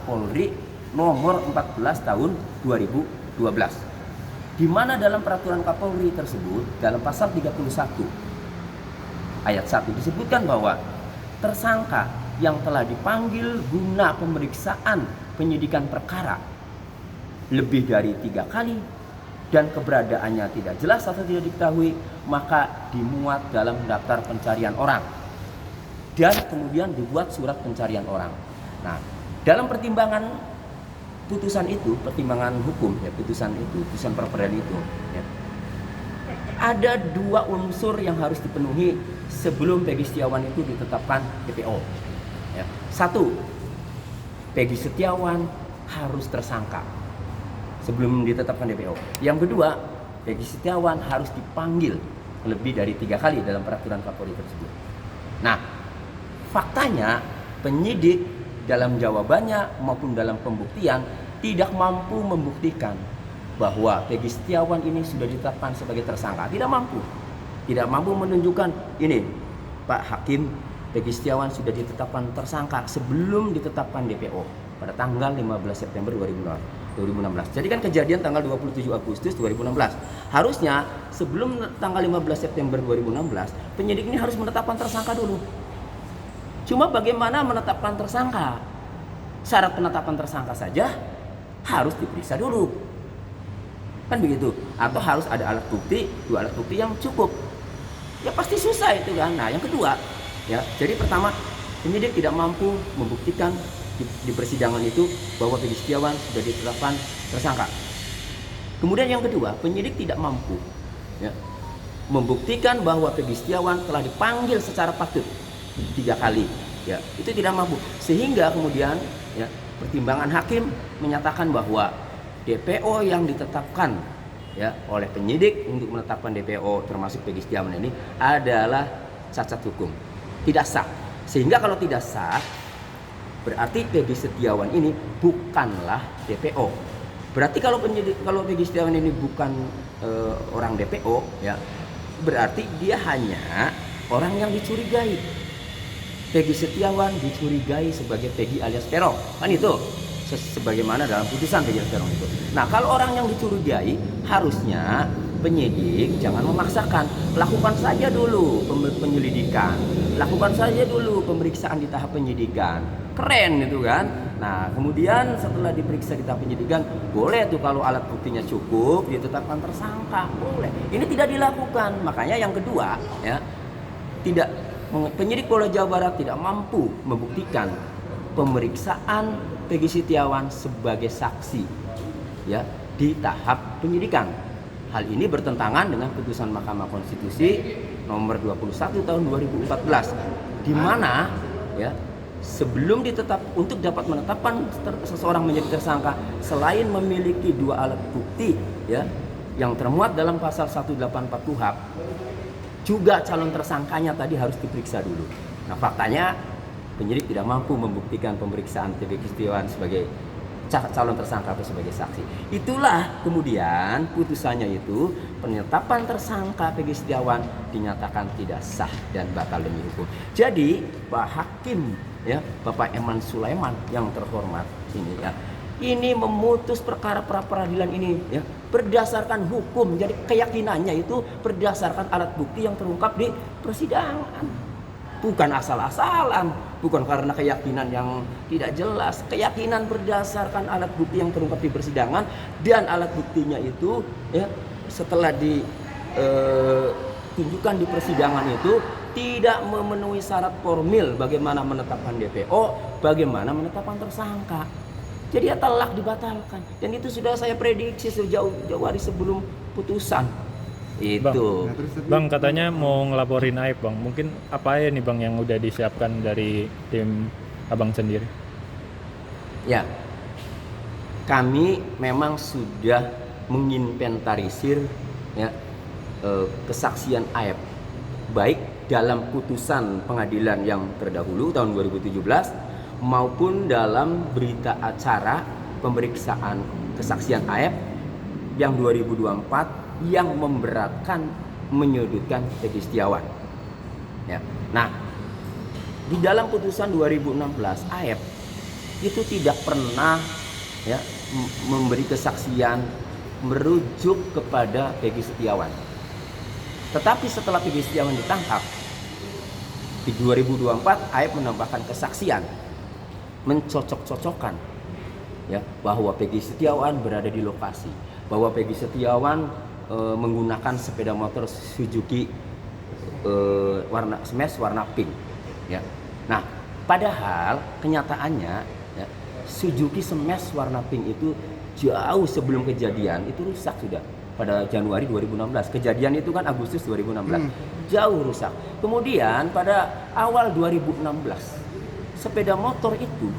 Kapolri nomor 14 tahun 2012. Di mana dalam peraturan Kapolri tersebut dalam pasal 31 ayat 1 disebutkan bahwa tersangka yang telah dipanggil guna pemeriksaan penyidikan perkara lebih dari 3 kali dan keberadaannya tidak jelas atau tidak diketahui, maka dimuat dalam daftar pencarian orang dan kemudian dibuat surat pencarian orang. Nah, dalam pertimbangan putusan itu, pertimbangan hukum ya, putusan pra peradilan itu ya, ada 2 unsur yang harus dipenuhi sebelum Peggy Setiawan itu ditetapkan DPO ya. 1, Peggy Setiawan harus tersangka sebelum ditetapkan DPO. Yang kedua, Peggy Setiawan harus dipanggil lebih dari 3 kali dalam peraturan Kapolri tersebut. Nah, faktanya penyidik dalam jawabannya maupun dalam pembuktian tidak mampu membuktikan bahwa Peggy Setiawan ini sudah ditetapkan sebagai tersangka. Tidak mampu menunjukkan ini, Pak Hakim, Peggy Setiawan sudah ditetapkan tersangka sebelum ditetapkan DPO pada tanggal 15 September 2016. Jadi kan kejadian tanggal 27 Agustus 2016. Harusnya sebelum tanggal 15 September 2016, penyidik ini harus menetapkan tersangka dulu. Cuma bagaimana menetapkan tersangka? Syarat penetapan tersangka saja harus diperiksa dulu. Kan begitu? Atau harus ada alat bukti, 2 alat bukti yang cukup. Ya pasti susah itu kan. Nah, yang kedua, ya. Jadi pertama, penyidik tidak mampu membuktikan di persidangan itu bahwa Peggy Setiawan sudah ditetapkan tersangka. Kemudian yang kedua, penyidik tidak mampu ya, membuktikan bahwa Peggy Setiawan telah dipanggil secara patut 3 kali ya, itu tidak mampu, sehingga kemudian ya, pertimbangan hakim menyatakan bahwa DPO yang ditetapkan ya oleh penyidik untuk menetapkan DPO termasuk Peggy Setiawan ini adalah cacat hukum, tidak sah. Sehingga kalau tidak sah, berarti Peggy Setiawan ini bukanlah DPO. Berarti kalau Peggy Setiawan ini bukan orang DPO ya, berarti dia hanya orang yang dicurigai. Peggy Setiawan dicurigai sebagai Peggy alias Peron, kan itu sebagaimana dalam putusan Peggy alias Peron itu. Nah, kalau orang yang dicurigai, harusnya penyidik jangan memaksakan, lakukan saja dulu penyelidikan, lakukan saja dulu pemeriksaan di tahap penyidikan. Keren itu kan. Nah, kemudian setelah diperiksa di tahap penyidikan, boleh tuh kalau alat buktinya cukup ditetapkan tersangka, boleh. Ini tidak dilakukan. Makanya yang kedua ya, penyidik Polda Jawa Barat tidak mampu membuktikan pemeriksaan Peggy Setiawan sebagai saksi ya di tahap penyidikan. Hal ini bertentangan dengan putusan Mahkamah Konstitusi nomor 21 tahun 2014 di mana ya, sebelum untuk dapat menetapkan seseorang menjadi tersangka, selain memiliki 2 alat bukti ya yang termuat dalam pasal 184 KUHP, juga calon tersangkanya tadi harus diperiksa dulu. Nah, faktanya penyidik tidak mampu membuktikan pemeriksaan Peggy Setiawan sebagai calon tersangka atau sebagai saksi. Itulah kemudian putusannya itu penetapan tersangka Peggy Setiawan dinyatakan tidak sah dan batal demi hukum. Jadi Pak Hakim ya, Bapak Eman Sulaiman yang terhormat ini ya, ini memutus perkara pra peradilan ini ya berdasarkan hukum. Jadi keyakinannya itu berdasarkan alat bukti yang terungkap di persidangan. Bukan asal-asalan, bukan karena keyakinan yang tidak jelas. Keyakinan berdasarkan alat bukti yang terungkap di persidangan, dan alat buktinya itu ya setelah ditunjukkan di persidangan itu tidak memenuhi syarat formil bagaimana menetapkan DPO, bagaimana menetapkan tersangka. Jadi ya telak dibatalkan, dan itu sudah saya prediksi sejauh-jauh hari sebelum putusan. Itu Bang, katanya mau ngelaporin Aib Bang, mungkin apa ya nih Bang yang udah disiapkan dari tim Abang sendiri? Ya, kami memang sudah menginventarisir ya, kesaksian Aib, baik dalam putusan pengadilan yang terdahulu tahun 2017 maupun dalam berita acara pemeriksaan kesaksian Aib yang 2024 yang memberatkan, menyudutkan Peggy Setiawan. Ya. Nah, di dalam putusan 2016 Aib itu tidak pernah ya memberi kesaksian merujuk kepada Peggy Setiawan. Tetapi setelah Peggy Setiawan ditangkap di 2024, Aep menambahkan kesaksian mencocok-cocokkan ya bahwa Peggy Setiawan berada di lokasi, bahwa Peggy Setiawan menggunakan sepeda motor Suzuki warna smash warna pink ya. Nah, padahal kenyataannya ya, Suzuki smash warna pink itu jauh sebelum kejadian itu rusak sudah pada Januari 2016. Kejadian itu kan Agustus 2016. Jauh rusak. Kemudian pada awal 2016 sepeda motor itu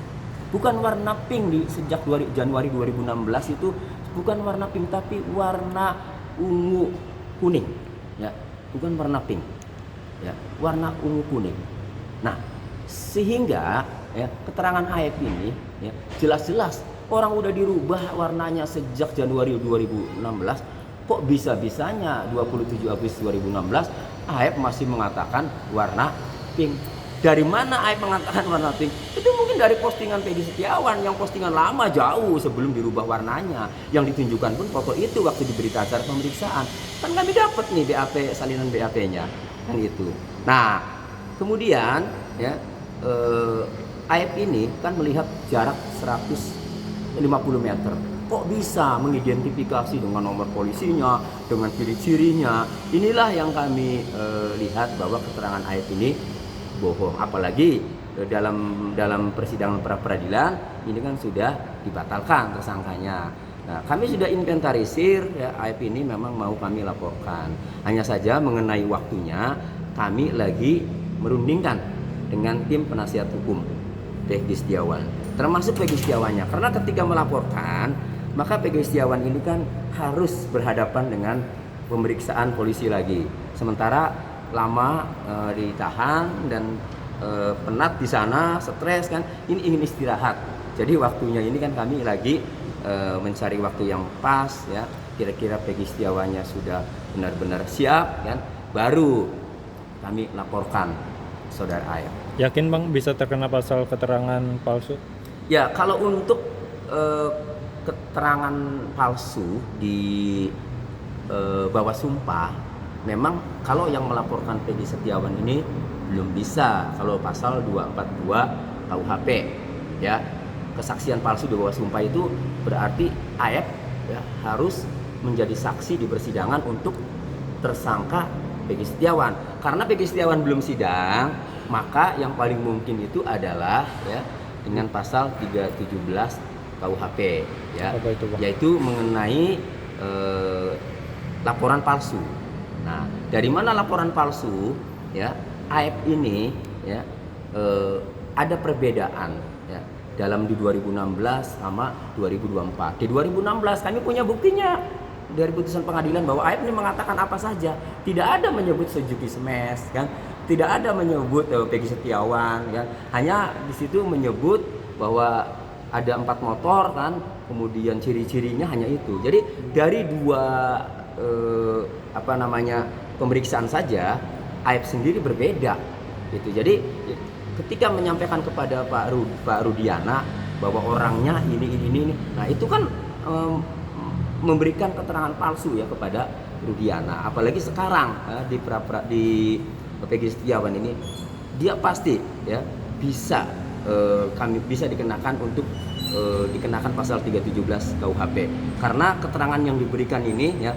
bukan warna pink sejak Januari 2016 itu bukan warna pink tapi warna ungu kuning ya, bukan warna pink ya, warna ungu kuning. Nah, sehingga ya keterangan Aep ini ya jelas-jelas orang udah dirubah warnanya sejak Januari 2016, kok bisa-bisanya 27 Agustus 2016 Aep masih mengatakan warna pink. Dari mana Aep mengatakan warna pink? Itu mungkin dari postingan Peggy Setiawan yang postingan lama jauh sebelum dirubah warnanya. Yang ditunjukkan pun foto itu waktu diberita acara pemeriksaan. Kan kami dapat nih BAP, salinan BAP-nya kan itu. Nah, kemudian ya Aep ini kan melihat jarak 150 meter. Kok bisa mengidentifikasi dengan nomor polisinya, dengan ciri-cirinya? Inilah yang kami lihat bahwa keterangan Aep ini bohong. Apalagi dalam persidangan pra peradilan ini kan sudah dibatalkan tersangkanya. Nah, kami sudah inventarisir ya, Aep ini memang mau kami laporkan. Hanya saja mengenai waktunya kami lagi merundingkan dengan tim penasihat hukum Peggy Setiawan, termasuk Peggy Setiawannya. Karena ketika melaporkan, maka Peggy Setiawan ini kan harus berhadapan dengan pemeriksaan polisi lagi. Sementara lama ditahan dan penat di sana, stres kan, ini ingin istirahat. Jadi waktunya ini kan kami lagi mencari waktu yang pas ya. Kira-kira Peggy Setiawannya sudah benar-benar siap kan, baru kami laporkan saudara Aep. Yakin Bang bisa terkena pasal keterangan palsu? Ya, kalau untuk keterangan palsu di bawah sumpah, memang kalau yang melaporkan Peggy Setiawan ini belum bisa kalau pasal 242 KUHP ya. Kesaksian palsu di bawah sumpah itu berarti Aep ya harus menjadi saksi di persidangan untuk tersangka Peggy Setiawan. Karena Peggy Setiawan belum sidang, maka yang paling mungkin itu adalah ya dengan pasal 317 KUHP ya. Apa itu, Bang? Yaitu mengenai laporan palsu. Nah, dari mana laporan palsu ya? Aep ini ya ada perbedaan ya dalam di 2016 sama 2024. Di 2016 kami punya buktinya dari putusan pengadilan bahwa Aep ini mengatakan apa saja, tidak ada menyebut Suzuki Smash kan, tidak ada menyebut Peggy Setiawan kan, hanya di situ menyebut bahwa ada 4 motor kan, kemudian ciri-cirinya hanya itu. Jadi dari dua pemeriksaan saja Aep sendiri berbeda gitu. Jadi ketika menyampaikan kepada Pak Rudiana bahwa orangnya ini, nah itu kan memberikan keterangan palsu ya kepada Rudiana. Apalagi sekarang di Peggy Setiawan ini dia pasti ya bisa kami bisa dikenakan untuk dikenakan pasal 317 KUHP karena keterangan yang diberikan ini ya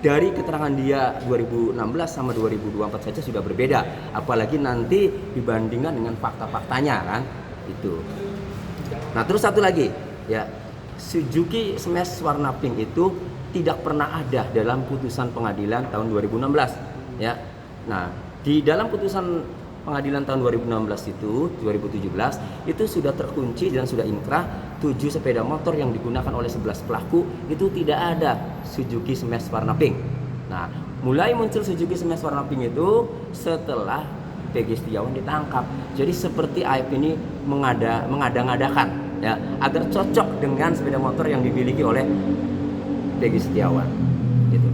dari keterangan dia 2016 sama 2024 saja sudah berbeda, apalagi nanti dibandingkan dengan fakta-faktanya kan itu. Nah, terus satu lagi ya, Suzuki Smash warna pink itu tidak pernah ada dalam putusan pengadilan tahun 2016 ya. Nah, di dalam putusan pengadilan tahun 2016 itu 2017 itu sudah terkunci dan sudah inkrah 7 sepeda motor yang digunakan oleh 11 pelaku itu tidak ada Suzuki Smash warna pink. Nah, mulai muncul Suzuki Smash warna pink itu setelah Peggy Setiawan ditangkap. Jadi seperti Aep ini mengada-ngadakan ya agar cocok dengan sepeda motor yang dimiliki oleh Peggy Setiawan gitu.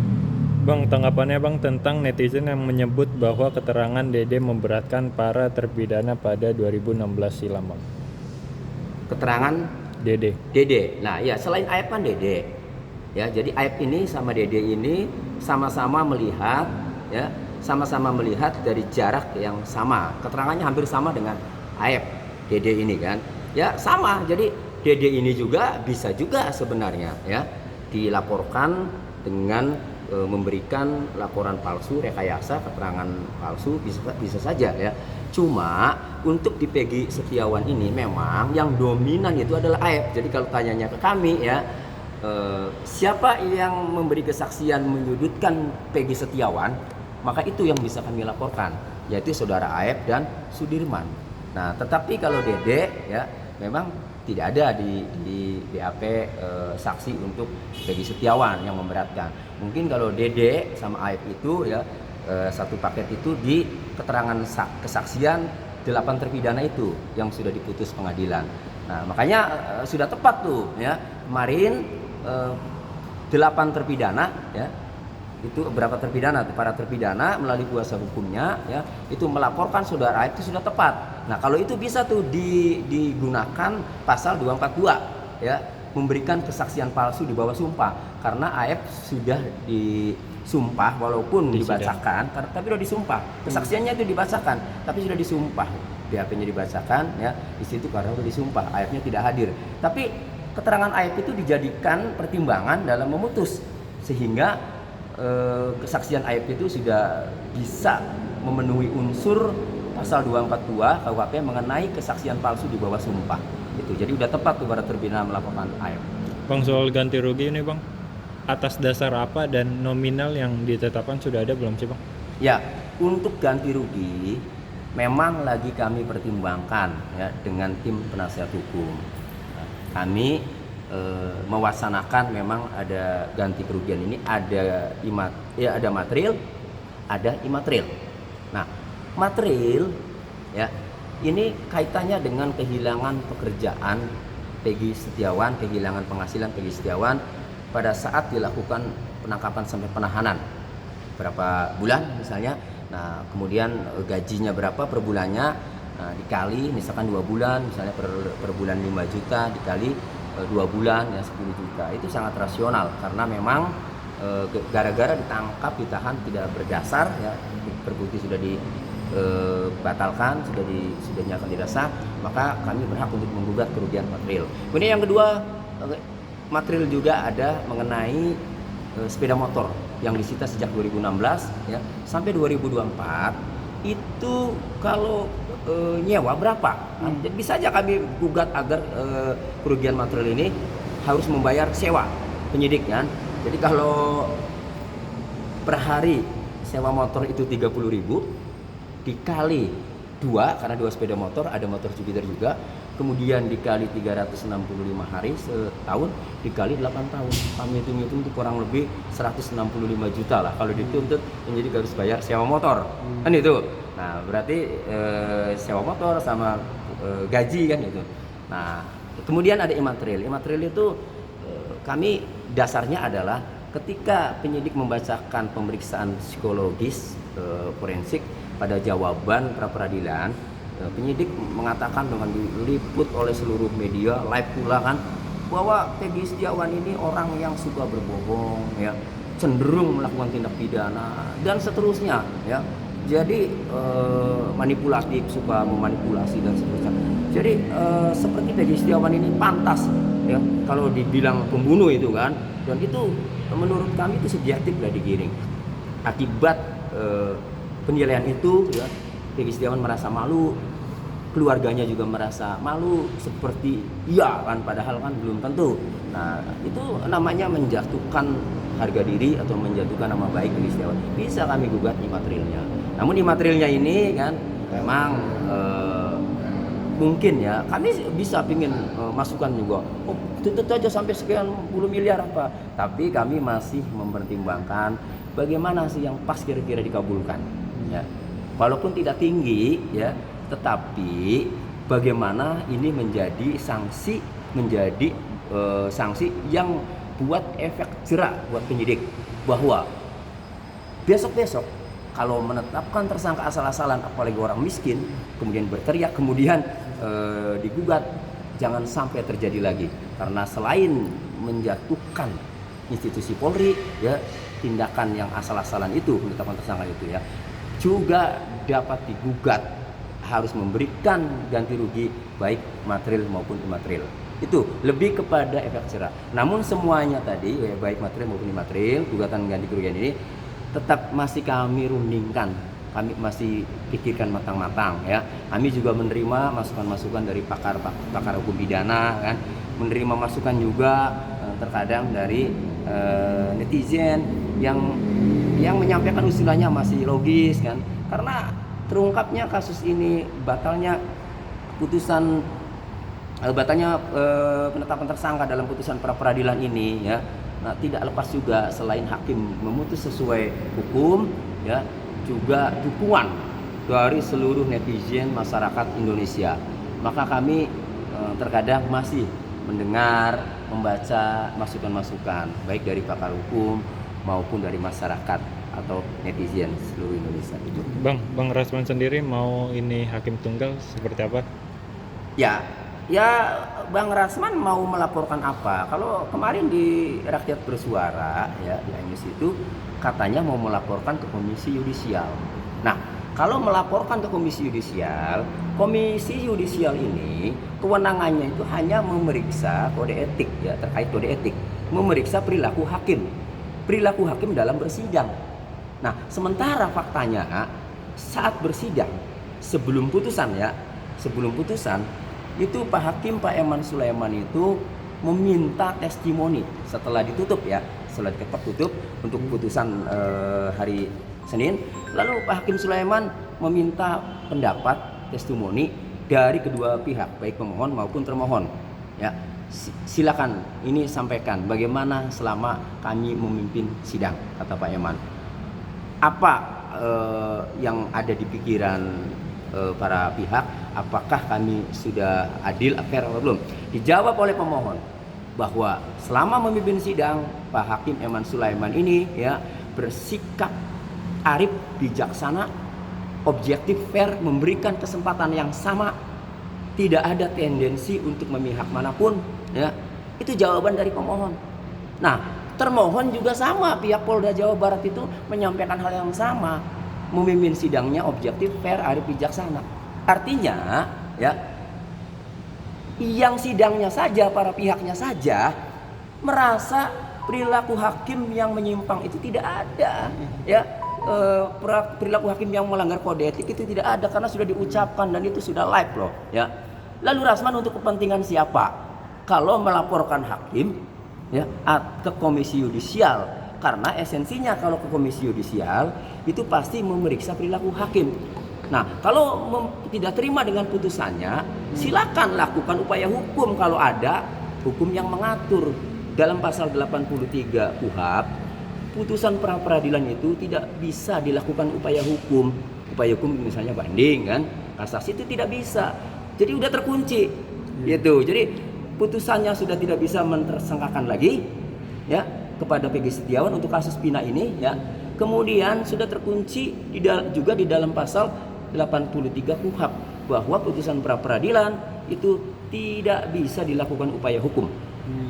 Bang, tanggapannya Bang tentang netizen yang menyebut bahwa keterangan Dede memberatkan para terpidana pada 2016 silam, Bang? keterangan Dede. Dede. Nah, ya selain Aep kan Dede. Ya, jadi Aep ini sama Dede ini sama-sama melihat ya, sama-sama melihat dari jarak yang sama. Keterangannya hampir sama dengan Aep, Dede ini kan. Ya, sama. Jadi Dede ini juga bisa juga sebenarnya ya dilaporkan dengan memberikan laporan palsu, rekayasa, keterangan palsu bisa saja ya. Cuma untuk di Peggy Setiawan ini memang yang dominan itu adalah Aep. Jadi kalau tanyanya ke kami ya, siapa yang memberi kesaksian menyudutkan Peggy Setiawan, maka itu yang bisa kami laporkan, yaitu saudara Aep dan Sudirman. Nah, tetapi kalau Dede ya memang tidak ada di BAP saksi untuk Peggy Setiawan yang memberatkan. Mungkin kalau Dede sama Aep itu ya satu paket itu di keterangan kesaksian 8 terpidana itu yang sudah diputus pengadilan. Nah, makanya sudah tepat tuh ya kemarin 8 terpidana ya, itu berapa terpidana, para terpidana melalui kuasa hukumnya ya itu melaporkan saudara Aep itu sudah tepat. Nah, kalau itu bisa tuh digunakan pasal 242 ya, memberikan kesaksian palsu di bawah sumpah, karena Aep sudah disumpah walaupun dibacakan tapi sudah disumpah, kesaksiannya itu dibacakan tapi sudah disumpah, BAP-nya dibacakan ya, di situ karena sudah disumpah, Aep-nya tidak hadir. Tapi keterangan Aep itu dijadikan pertimbangan dalam memutus, sehingga kesaksian Aep itu sudah bisa memenuhi unsur pasal 242 KUHP mengenai kesaksian palsu di bawah sumpah. Itu jadi udah tepat tuh para terpidana melaporkan Aep. Bang, soal ganti rugi ini Bang, atas dasar apa dan nominal yang ditetapkan sudah ada belum sih Bang? Ya, untuk ganti rugi memang lagi kami pertimbangkan ya dengan tim penasihat hukum. Nah, kami mewacanakan memang ada ganti kerugian ini, ada ada material, ada imaterial. Nah, material ya ini kaitannya dengan kehilangan pekerjaan Peggy Setiawan, kehilangan penghasilan Peggy Setiawan pada saat dilakukan penangkapan sampai penahanan berapa bulan misalnya. Nah, kemudian gajinya berapa per bulannya, nah, dikali misalkan 2 bulan misalnya per bulan 5 juta dikali 2 bulan ya 10 juta. Itu sangat rasional karena memang gara-gara ditangkap, ditahan tidak berdasar ya, terbukti sudah dibatalkan, sudah dinyatakan tidak sah, maka kami berhak untuk menggugat kerugian material. Kemudian yang kedua, material juga ada mengenai sepeda motor yang disita sejak 2016 ya sampai 2024 itu kalau nyewa berapa? Jadi bisa aja kami gugat agar kerugian material ini harus membayar sewa penyidik kan. Jadi kalau per hari sewa motor itu 30.000 dikali 2 karena 2 sepeda motor, ada motor Jupiter juga, kemudian dikali 365 hari setahun dikali 8 tahun. Kami hitung-hitung itu kurang lebih 165 juta lah kalau dituntut penyidik harus bayar sewa motor. Kan itu. Nah, berarti sewa motor sama gaji kan itu. Nah, kemudian ada imaterial. Imaterial itu kami dasarnya adalah ketika penyidik membacakan pemeriksaan psikologis forensik pada jawaban pra peradilan, penyidik mengatakan dengan diliput oleh seluruh media, live pula kan, bahwa Peggy Setiawan ini orang yang suka berbohong ya, cenderung melakukan tindak pidana dan seterusnya ya. Jadi manipulatif, suka memanipulasi dan seterusnya. Jadi seperti Peggy Setiawan ini pantas ya kalau dibilang pembunuh itu kan, dan itu menurut kami itu subjektif lah digiring. Akibat penilaian itu ya, Peggy Setiawan merasa malu, keluarganya juga merasa malu, seperti iya kan, padahal kan belum tentu. Nah, itu namanya menjatuhkan harga diri atau menjatuhkan nama baik Peggy Setiawan. Bisa kami gugat imaterialnya. Namun imaterialnya ini kan memang mungkin ya kami bisa pingin masukan juga, oh tuntut aja sampai sekian puluh miliar apa, tapi kami masih mempertimbangkan bagaimana sih yang pas kira-kira dikabulkan ya, walaupun tidak tinggi ya, tetapi bagaimana ini menjadi sanksi, menjadi sanksi yang buat efek jerak buat penyidik, bahwa besok-besok kalau menetapkan tersangka asal-asalan apalagi orang miskin kemudian berteriak kemudian digugat jangan sampai terjadi lagi, karena selain menjatuhkan institusi Polri ya, tindakan yang asal-asalan itu, penetapan tersangka itu ya, juga dapat digugat, harus memberikan ganti rugi baik material maupun imaterial. Itu lebih kepada efek jerah. Namun semuanya tadi ya, baik material maupun imaterial, gugatan ganti kerugian ini tetap masih kami rundingkan, kami masih pikirkan matang-matang ya. Kami juga menerima masukan-masukan dari pakar hukum pidana kan, menerima masukan juga terkadang dari netizen yang menyampaikan usulannya masih logis kan, karena terungkapnya kasus ini, batalnya penetapan tersangka dalam putusan pra peradilan ini ya, nah tidak lepas juga selain hakim memutus sesuai hukum ya, juga dukungan dari seluruh netizen masyarakat Indonesia. Maka kami terkadang masih mendengar, membaca masukan-masukan baik dari pakar hukum maupun dari masyarakat atau netizen seluruh Indonesia itu. Bang Rasman sendiri mau ini hakim tunggal seperti apa? Ya Bang Rasman mau melaporkan apa? Kalau kemarin di Rakyat Bersuara ya di News itu katanya mau melaporkan ke Komisi Yudisial. Nah, kalau melaporkan ke Komisi Yudisial ini kewenangannya itu hanya memeriksa kode etik ya, terkait kode etik, memeriksa perilaku hakim dalam bersidang. Nah, sementara faktanya saat bersidang sebelum putusan itu Pak Hakim Pak Eman Sulaiman itu meminta testimoni setelah ditutup ya, setelah diketok tutup untuk putusan hari Senin. Lalu Pak Hakim Sulaiman meminta pendapat testimoni dari kedua pihak, baik pemohon maupun termohon. Ya, silakan ini sampaikan bagaimana selama kami memimpin sidang, kata Pak Eman. Apa yang ada di pikiran para pihak, apakah kami sudah adil, fair atau belum? Dijawab oleh pemohon bahwa selama memimpin sidang Pak Hakim Eman Sulaiman ini ya bersikap arif, bijaksana, objektif, fair, memberikan kesempatan yang sama, tidak ada tendensi untuk memihak manapun ya. Itu jawaban dari pemohon. Nah, termohon juga sama, pihak Polda Jawa Barat itu menyampaikan hal yang sama, memimpin sidangnya objektif, fair, arif, bijaksana. Artinya ya, yang sidangnya saja, para pihaknya saja merasa perilaku hakim yang menyimpang itu tidak ada ya, perilaku hakim yang melanggar kode etik itu tidak ada, karena sudah diucapkan dan itu sudah live loh ya. Lalu Rasman untuk kepentingan siapa kalau melaporkan hakim ya ke Komisi Yudisial? Karena esensinya kalau ke Komisi Yudisial itu pasti memeriksa perilaku hakim. Nah, kalau tidak terima dengan putusannya, silakan lakukan upaya hukum kalau ada hukum yang mengatur. Dalam pasal 83 KUHP, putusan pra peradilan itu tidak bisa dilakukan upaya hukum. Upaya hukum misalnya banding kan, kasasi itu tidak bisa. Jadi udah terkunci. Gitu. Jadi putusannya sudah tidak bisa mentersangkakan lagi ya kepada Peggy Setiawan untuk kasus Pina ini ya. Kemudian sudah terkunci juga di dalam pasal 83 KUHP bahwa putusan pra peradilan itu tidak bisa dilakukan upaya hukum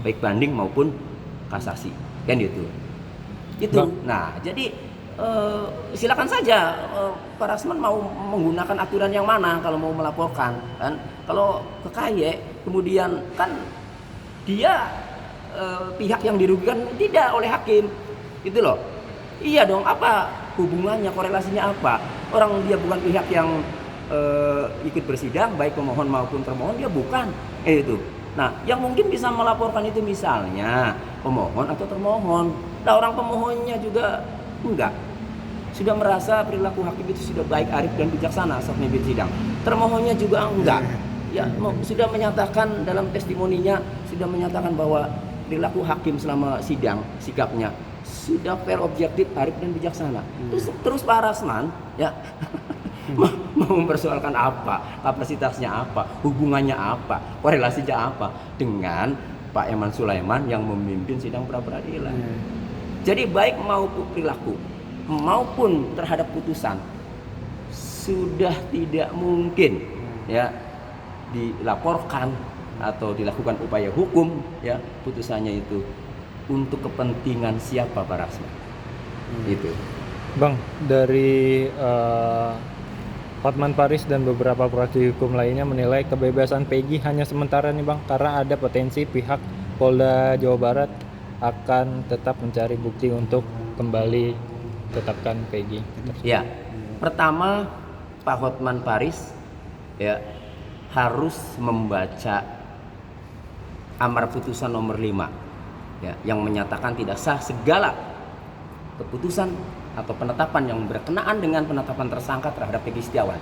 baik banding maupun kasasi kan itu. Nah, jadi silakan saja Pak Rasman mau menggunakan aturan yang mana kalau mau melaporkan kan. Kalau ke KY kemudian kan dia pihak yang dirugikan tidak oleh hakim gitu loh. Iya dong, apa hubungannya, korelasinya apa? Orang dia bukan pihak yang ikut bersidang, baik pemohon maupun termohon, dia bukan itu. Nah, yang mungkin bisa melaporkan itu misalnya pemohon atau termohon. Nah, orang pemohonnya juga enggak, sudah merasa perilaku hakim itu sudah baik, arif dan bijaksana saat memimpin sidang. Termohonnya juga enggak, ya sudah menyatakan dalam testimoninya, sudah menyatakan bahwa perilaku hakim selama sidang, sikapnya sudah fair, objektif, arif dan bijaksana. Terus Pak Rasman ya mau mempersoalkan apa, kapasitasnya apa, hubungannya apa, korelasinya apa dengan Pak Eman Sulaiman yang memimpin sidang pra peradilan. Jadi baik maupun perilaku maupun terhadap putusan sudah tidak mungkin ya dilaporkan atau dilakukan upaya hukum, ya putusannya itu untuk kepentingan siapa Pak Rasman. Itu. Bang, dari Hotman Paris dan beberapa praktisi hukum lainnya menilai kebebasan Peggy hanya sementara nih Bang, karena ada potensi pihak Polda Jawa Barat akan tetap mencari bukti untuk kembali tetapkan Peggy. Ya, pertama Pak Hotman Paris ya harus membaca amar putusan nomor 5 ya, yang menyatakan tidak sah segala keputusan atau penetapan yang berkenaan dengan penetapan tersangka terhadap Peggy Setiawan.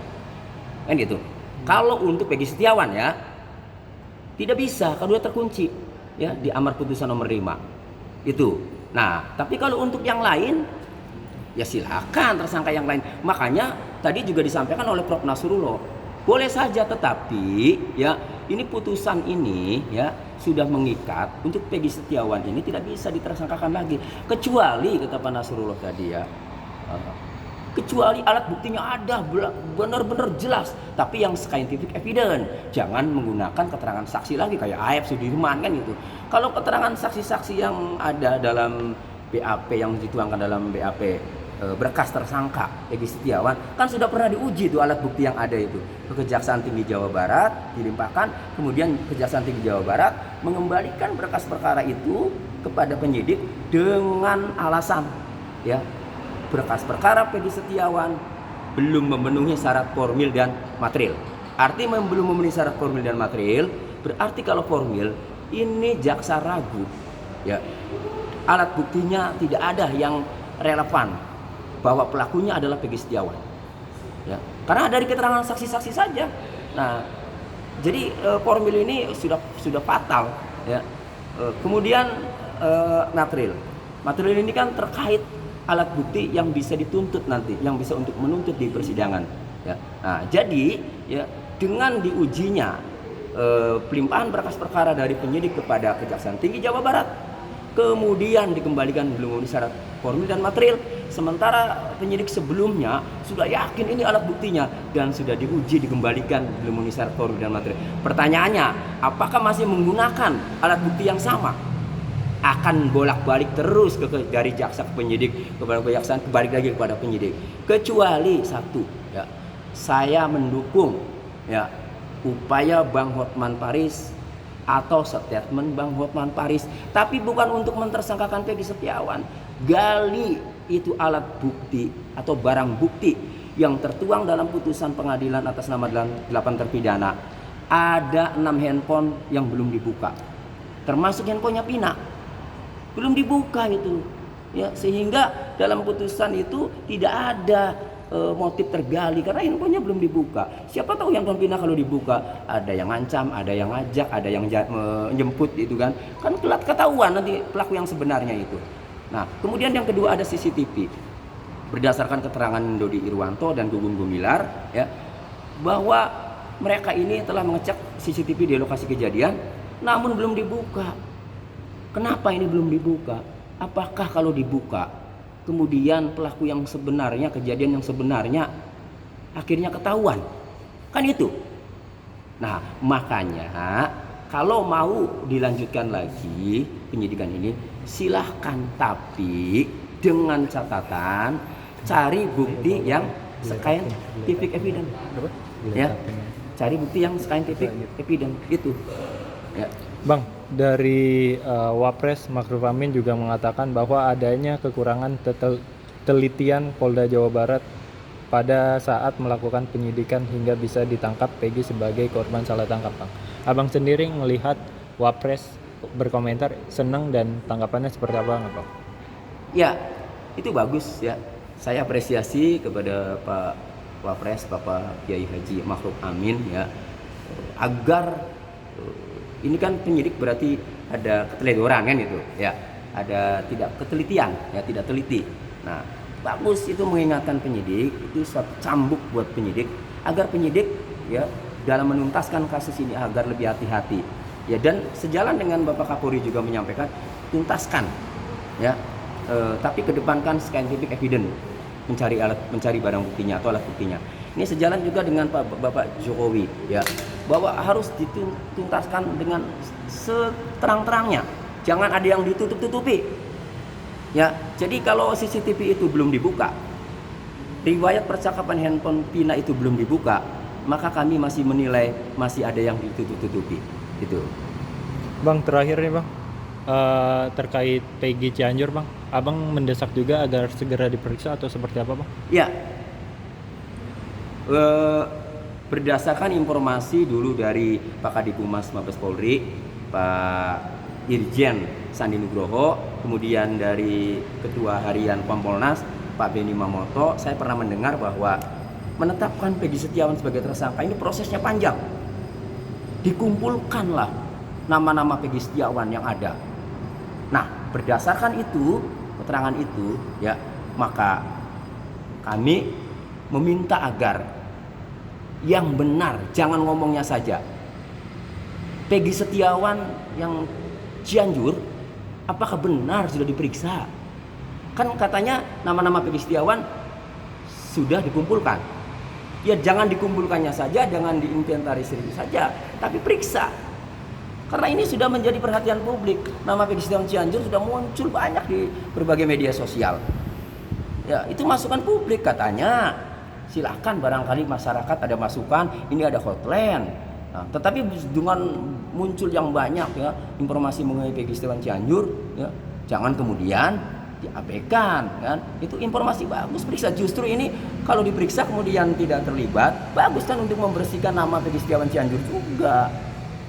Kan gitu. Kalau untuk Peggy Setiawan ya tidak bisa, kedua terkunci ya di amar putusan nomor 5. Itu. Nah, tapi kalau untuk yang lain ya silakan tersangka yang lain. Makanya tadi juga disampaikan oleh Prof Nasrullah, boleh saja, tetapi ya ini putusan ini ya sudah mengikat untuk Peggy Setiawan ini tidak bisa ditersangkakan lagi, kecuali kata Pak Nasrullah tadi ya, kecuali alat buktinya ada benar-benar jelas, tapi yang scientific evidence, jangan menggunakan keterangan saksi lagi kayak Aep Sudirman kan gitu. Kalau keterangan saksi-saksi yang ada dalam BAP yang dituangkan dalam BAP berkas tersangka Peggy Setiawan kan sudah pernah diuji tuh alat bukti yang ada itu ke Kejaksaan Tinggi Jawa Barat, dilimpahkan, kemudian Kejaksaan Tinggi Jawa Barat mengembalikan berkas perkara itu kepada penyidik dengan alasan ya berkas perkara Peggy Setiawan belum memenuhi syarat formil dan material. Artinya belum memenuhi syarat formil dan material berarti kalau formil ini jaksa ragu ya, alat buktinya tidak ada yang relevan bahwa pelakunya adalah Peggy Setiawan ya, karena dari keterangan saksi-saksi saja. Nah, jadi formil ini sudah fatal ya. Kemudian material ini kan terkait alat bukti yang bisa dituntut nanti, yang bisa untuk menuntut di persidangan ya. Nah, jadi ya dengan diujinya pelimpahan berkas perkara dari penyidik kepada Kejaksaan Tinggi Jawa Barat, kemudian dikembalikan belum memenuhi syarat formil dan material, sementara penyidik sebelumnya sudah yakin ini alat buktinya dan sudah diuji dikembalikan belum memenuhi syarat formil dan material. Pertanyaannya, apakah masih menggunakan alat bukti yang sama? Akan bolak-balik terus dari jaksa ke penyidik, kepada kejaksaan, balik lagi kepada penyidik. Kecuali satu ya, saya mendukung ya upaya Bang Hotman Paris atau statement Bang Hotman Paris, tapi bukan untuk mentersangkakan Peggy Setiawan. Gali itu alat bukti atau barang bukti yang tertuang dalam putusan pengadilan atas nama 8 terpidana. Ada 6 handphone yang belum dibuka, termasuk handphonenya Pina, belum dibuka itu ya, sehingga dalam putusan itu tidak ada motif tergali karena handphonenya belum dibuka. Siapa tahu handphone Pina kalau dibuka ada yang ngancam, ada yang ngajak, ada yang menjemput itu kan ketahuan nanti pelaku yang sebenarnya itu. Nah, kemudian yang kedua ada CCTV. Berdasarkan keterangan Dodi Irwanto dan Gugun Gumilar ya, bahwa mereka ini telah mengecek CCTV di lokasi kejadian namun belum dibuka. Kenapa ini belum dibuka? Apakah kalau dibuka kemudian pelaku yang sebenarnya, kejadian yang sebenarnya akhirnya ketahuan? Kan itu. Nah, makanya kalau mau dilanjutkan lagi penyidikan ini silahkan, tapi dengan catatan cari bukti yang scientific evidence ya, cari bukti yang scientific evidence itu ya. Bang, dari Wapres Ma'ruf Amin juga mengatakan bahwa adanya kekurangan telitian Polda Jawa Barat pada saat melakukan penyidikan hingga bisa ditangkap Peggy sebagai korban salah tangkap. Bang, Abang sendiri melihat Wapres berkomentar senang dan tanggapannya seperti apa, Bang? Ya, itu bagus ya. Saya apresiasi kepada Pak Wapres, Bapak Kiai Haji Ma'ruf Amin ya, agar ini kan penyidik berarti ada keteledoran kan itu ya, ada tidak ketelitian ya, tidak teliti. Nah, bagus itu mengingatkan penyidik, itu suatu cambuk buat penyidik agar penyidik ya dalam menuntaskan kasus ini agar lebih hati-hati ya, dan sejalan dengan Bapak Kapolri juga menyampaikan tuntaskan ya, tapi kedepankan scientific evidence, mencari barang buktinya atau alat buktinya. Ini sejalan juga dengan Bapak Jokowi ya, bahwa harus dituntaskan dengan seterang-terangnya. Jangan ada yang ditutup-tutupi. Ya, jadi kalau CCTV itu belum dibuka, riwayat percakapan handphone Vina itu belum dibuka, maka kami masih menilai masih ada yang ditutup-tutupi. Gitu. Bang, terakhir nih Bang, terkait Peggy Cianjur Bang, Abang mendesak juga agar segera diperiksa atau seperti apa Bang? Ya, berdasarkan informasi dulu dari Pak Kadipumas Mabes Polri, Pak Irjen Sandi Nugroho, kemudian dari Ketua Harian Kompolnas Pak Beni Mamoto, saya pernah mendengar bahwa menetapkan Peggy Setiawan sebagai tersangka ini prosesnya panjang. Dikumpulkanlah nama-nama Peggy Setiawan yang ada. Nah, berdasarkan itu, keterangan itu, ya, maka kami meminta agar yang benar, jangan ngomongnya saja. Peggy Setiawan yang Cianjur, apakah benar sudah diperiksa? Kan katanya nama-nama Peggy Setiawan sudah dikumpulkan. Ya jangan dikumpulkannya saja, jangan diinventarisir saja, tapi periksa. Karena ini sudah menjadi perhatian publik. Nama Peggy Setiawan Cianjur sudah muncul banyak di berbagai media sosial. Ya, itu masukan publik katanya. Silahkan barangkali masyarakat ada masukan, ini ada hotline. Nah, tetapi dengan muncul yang banyak ya informasi mengenai Peggy Setiawan Cianjur, ya, jangan kemudian diabaikan kan. Itu informasi bagus, periksa. Justru ini kalau diperiksa kemudian tidak terlibat, bagus kan untuk membersihkan nama Peggy Setiawan Cianjur juga,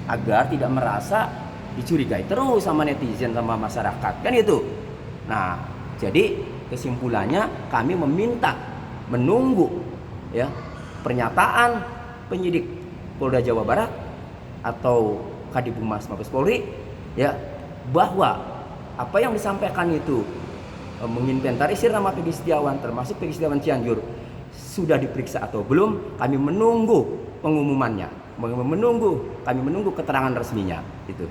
agar tidak merasa dicurigai terus sama netizen, sama masyarakat kan itu. Nah, jadi kesimpulannya kami meminta menunggu ya pernyataan penyidik Polda Jawa Barat atau Kadipumas Mabes Polri ya, bahwa apa yang disampaikan itu menginventarisir nama Peggy Setiawan termasuk Peggy Setiawan Cianjur sudah diperiksa atau belum. Kami menunggu pengumumannya, kami menunggu keterangan resminya itu.